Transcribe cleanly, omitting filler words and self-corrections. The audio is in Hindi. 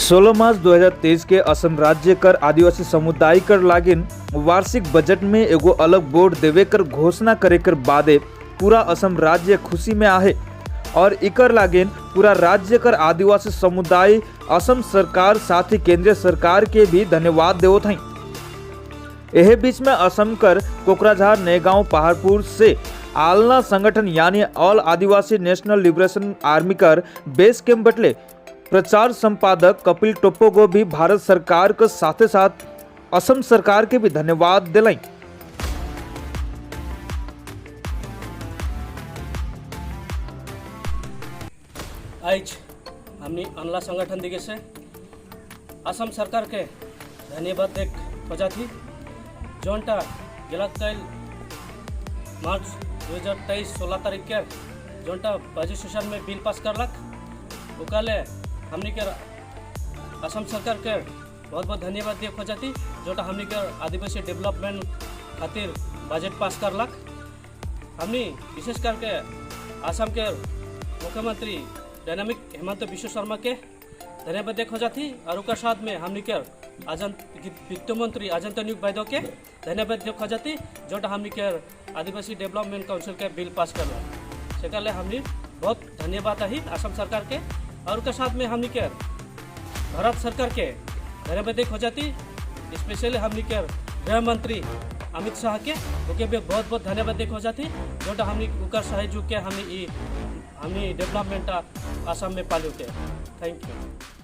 16 मार्च 2023 के असम राज्य कर आदिवासी समुदाय कर लागिन वार्षिक बजट में एगो अलग बोर्ड देवे कर घोषणा करे कर बादे पूरा असम राज्य खुशी में आहे और इकर लागिन पूरा राज्य कर आदिवासी समुदाय असम सरकार साथ ही केंद्रीय सरकार के भी धन्यवाद देवत हैं। यह बीच में असम कर कोकराझार नएगांव पहाड़पुर से आलना संगठन यानी ऑल आदिवासी नेशनल लिबरेशन आर्मी कर बेस कैंप बटले प्रचार संपादक कपिल टोप्पो को भी भारत सरकार के साथ साथ असम सरकार के भी धन्यवाद दिलाई। आज हमने अनला संगठन दिखे से असम सरकार के धन्यवाद एक वजह थी जोनटा गलत कल मार्च 2023 16 तारीख के जोनटा बजट सेशन में बिल पास करलक उकाले हमने के असम सरकार के बहुत बहुत धन्यवाद दिए खोजती जोटा हमने के आदिवासी डेवलपमेंट खातिर बजट पास करलक। हमने विशेष करके असम के मुख्यमंत्री डायनामिक हेमंत बिश्व शर्मा के धन्यवाद दिए खोजती और उसके साथ में हमने के वित्त मंत्री अजंत न्यूग वैद्य के धन्यवाद दिए खोजती जोटा हमने के आदिवासी डेवलपमेंट काउंसिल के बिल पास करलक से हमने बहुत धन्यवाद है असम सरकार के और उसके साथ में हमने के भारत सरकार के धन्यवाद हो जाती स्पेशली हमने के गृह मंत्री अमित शाह के ओके भी बहुत बहुत धन्यवाद हो जाती जोटा हमने उकर सहयोग के हमने डेवलपमेंट असम में पालू के। Thank you.